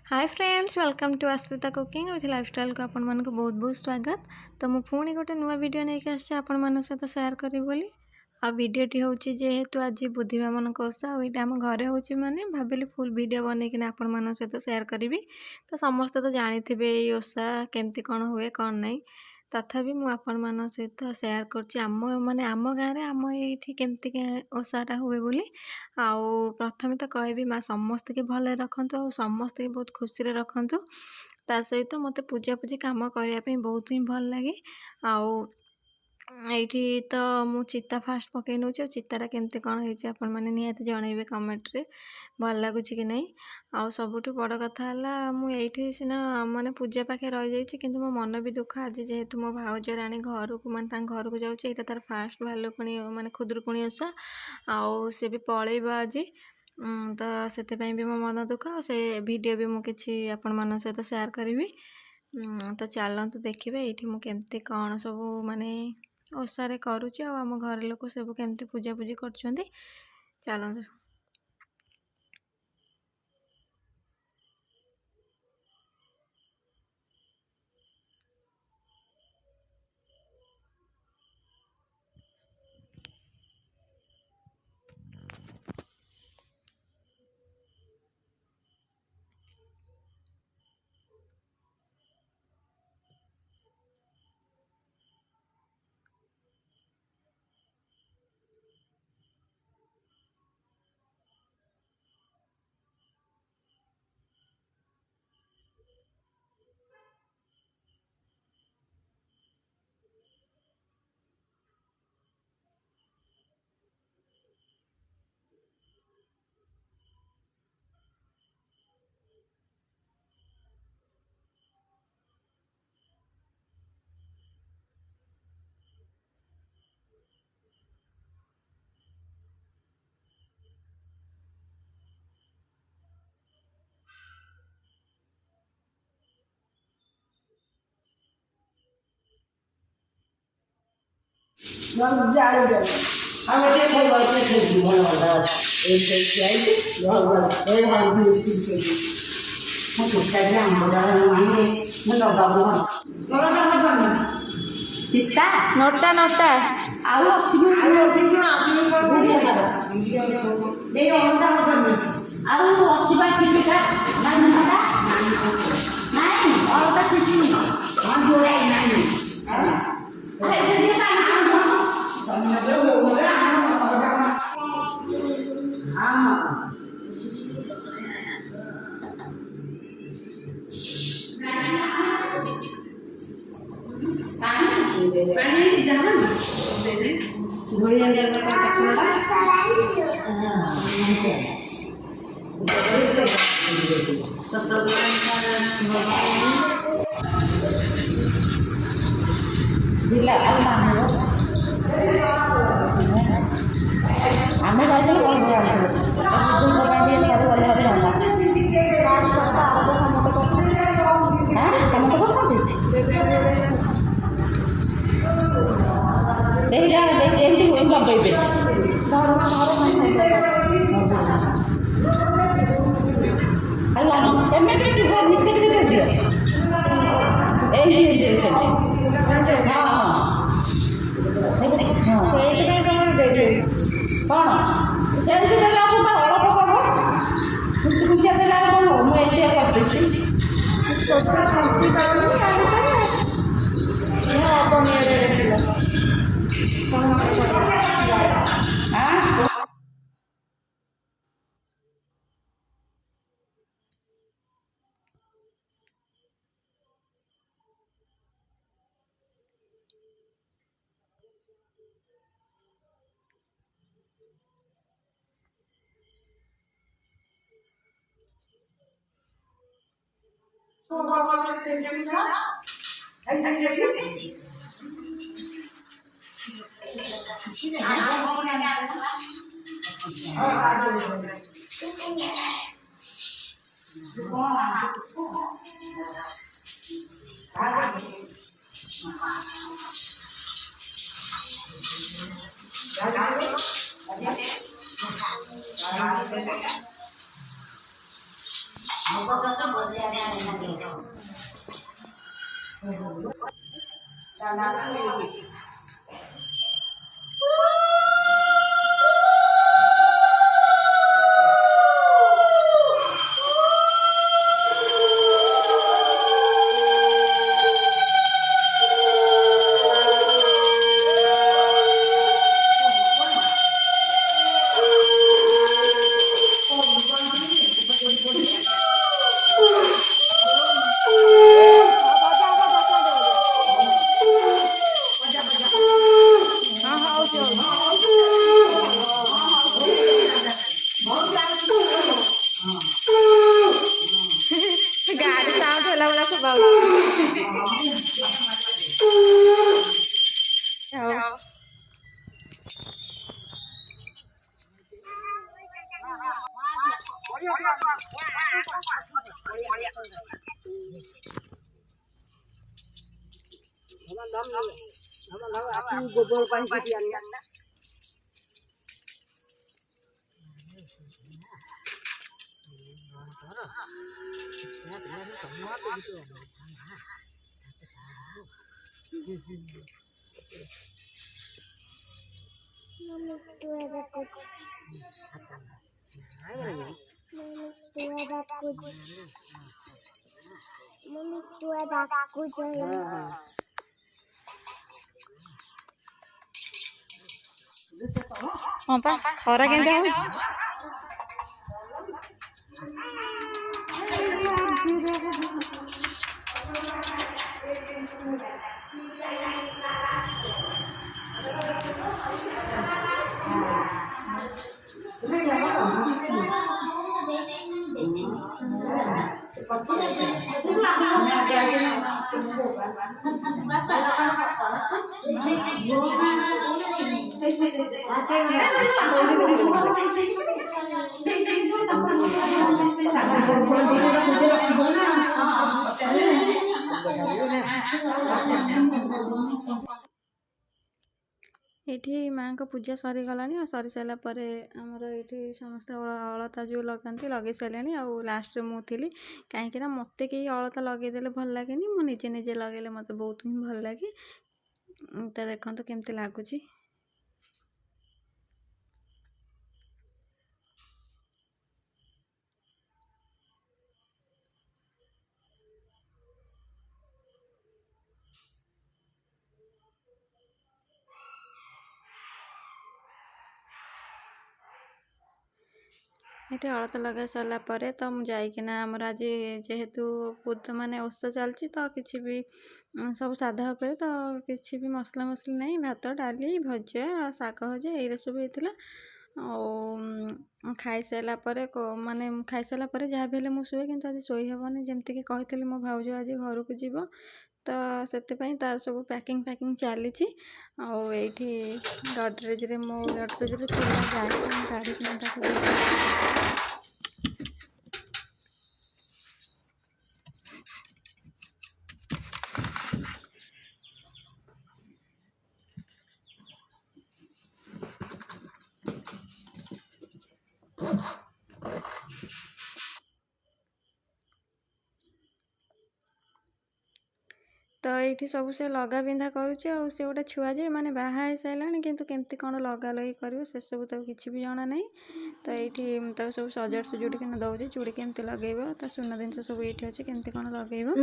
Hi friends welcome to Ashrita cooking with lifestyle को आपण मानक बहुत बहुत स्वागत। तो मु पुणी गोटे नुआ वीडियो नहीं आसी आपण मान सहित शेयर करी बोली आ वीडियोटी हूँ जेहेतु आज बुधिमा मन ओषा आईटा आम घरे हूँ माने भाविली फुल वीडियो बनईकि आपण मान सहित शेयर करी। तो समस्त तो जानी ओषा केमती कौन हुए कौन नहीं तथापि मु आपण मान सहित शेयर कर माने आम गाँव आम ये केमती ओषाटा हुए बोली। आउ प्रथमे तो कहबी माँ समस्त के भले रखंतु और समस्त के बहुत खुशी रे रखंतु। ता सहित मते पूजा पूजी काम करने बहुत ही भल लगे। आउ एठी तो मु चिता फास्ट पकई नौ चिताटा केमती कौन है आपण मैंने निहाती जनइबे कमेंट रे भल लगुच कि नहीं। आउ सबुठ बड़ कथा मुझे सीना माने पूजा पाखे रही जाइए कि मो मन भी दुख आज जेहेतु मो भाउज राणी घर को माने घर को जाऊँ यहाँ तार फास्ट भालुकुणी माने खुदुरुकुणी ओषा आउ से भी पलैब आज। तो से भी मो मन दुख से वीडियो भी मुझे आपण मान सहित शेयर करी। तो चलतु देखिए ये मुझे कौन सब माने ओषारे करुच्ची आम घर लोक सब केमती पूजा पूजी कर चलतु। चिता नोटा नोटा आउ ଗାଡ଼ି ସାଉଣ୍ଡ ହେଲା ଭଳିଆ ଶୁଭା ହଉଛି। গোবর পানি দিয়ে ହଁ ପା ଖରା କେମିତି ହଉଛି। ଏଇଠି ମାଆଙ୍କ ପୂଜା ସରିଗଲାଣି ଆଉ ସରି ସାରିଲା ପରେ ଆମର ଏଇଠି ସମସ୍ତେ ଅଳତା ଯେଉଁ ଲଗାନ୍ତି ଲଗେଇ ସାରିଲେଣି ଆଉ ଲାଷ୍ଟରେ ମୁଁ ଥିଲି କାହିଁକିନା ମୋତେ କେହି ଅଳତା ଲଗେଇଦେଲେ ଭଲ ଲାଗେନି ମୁଁ ନିଜେ ନିଜେ ଲଗେଇଲେ ମୋତେ ବହୁତ ହିଁ ଭଲ ଲାଗେ। ତ ଦେଖନ୍ତୁ କେମିତି ଲାଗୁଛି। ଏଠି ଅଳତା ଲଗାଇ ସାରିଲା ପରେ ତ ମୁଁ ଯାଇକିନା ଆମର ଆଜି ଯେହେତୁ ମାନେ ଓଷା ଚାଲିଛି ତ କିଛି ବି ସବୁ ସାଧା ଉପରେ ତ କିଛି ବି ମସଲା ମସଲି ନାହିଁ ଭାତ ଡାଲି ଭଜା ଶାଗ ଭଜା ଏଇରା ସବୁ ହେଇଥିଲା। ଆଉ ଖାଇସାରିଲା ପରେ ମାନେ ଖାଇସାରିଲା ପରେ ଯାହା ବି ହେଲେ ମୁଁ ଶୁଏ କିନ୍ତୁ ଆଜି ଶୋଇ ହେବନି ଯେମିତିକି କହିଥିଲି ମୋ ଭାଉଜ ଆଜି ଘରକୁ ଯିବ ତ ସେଥିପାଇଁ ତାର ସବୁ ପ୍ୟାକିଂ ଚାଲିଛି। ଆଉ ଏଇଠି ଗଡ଼ରେଜରେ ମୋ ଗଡ଼ରେଜରେ ଥିଲା ଗାଈ ମୁଁ କାଢ଼ିକିନା ତାକୁ ଦେଇଛି। ତ ଏଇଠି ସବୁ ସେ ଲଗା ବିନ୍ଧା କରୁଛି ଆଉ ସେ ଗୋଟେ ଛୁଆ ଯେ ମାନେ ବାହା ହେଇସାରିଲାଣି କିନ୍ତୁ କେମିତି କ'ଣ ଲଗାଲଗି କରିବ ସେସବୁ ତାକୁ କିଛି ବି ଜଣା ନାହିଁ। ତ ଏଇଠି ତାକୁ ସବୁ ସଜାଡ଼ି ସୁଜୁଡ଼ିକିନା ଦେଉଛି ଚୁଡ଼ି କେମିତି ଲଗେଇବ ତା ସୁନା ଜିନିଷ ସବୁ ଏଇଠି ଅଛି କେମିତି କ'ଣ ଲଗେଇବ।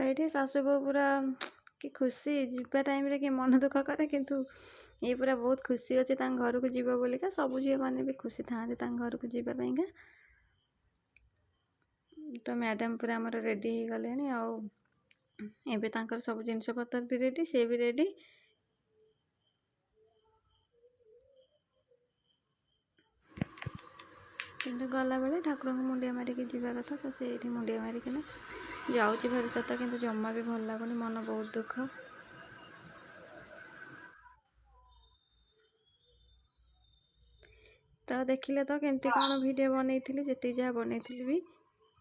ଏଇଠି ଶାଶୁ ବୋହୂ ପୁରା କି ଖୁସି, ଯିବା ଟାଇମ୍ରେ କି ମନ ଦୁଃଖ କରେ, କିନ୍ତୁ ଇଏ ପୁରା ବହୁତ ଖୁସି ଅଛି ତାଙ୍କ ଘରକୁ ଯିବ ବୋଲିକା। ସବୁ ଝିଅମାନେ ବି ଖୁସି ଥାଆନ୍ତି ତାଙ୍କ ଘରକୁ ଯିବା ପାଇଁକା। ତ ମ୍ୟାଡ଼ାମ୍ ପୁରା ଆମର ରେଡ଼ି ହେଇଗଲେଣି, ଆଉ ଏବେ ତାଙ୍କର ସବୁ ଜିନିଷପତ୍ର ବି ରେଡ଼ି, ସେ ବି ରେଡ଼ି। କିନ୍ତୁ ଗଲାବେଳେ ଠାକୁରଙ୍କୁ ମୁଣ୍ଡିଆ ମାରିକି ଯିବା କଥା, ତ ସେ ଏଇଠି ମୁଣ୍ଡିଆ ମାରିକିନା ଯାଉଛି ଭାରି ସତ, କିନ୍ତୁ ଜମା ବି ଭଲ ଲାଗୁନି, ମନ ବହୁତ ଦୁଃଖ। ତ ଦେଖିଲେ ତ କେମିତି କ'ଣ ଭିଡ଼ିଓ ବନେଇଥିଲି, ଯେତିକି ଯାହା ବନେଇଥିଲି ବି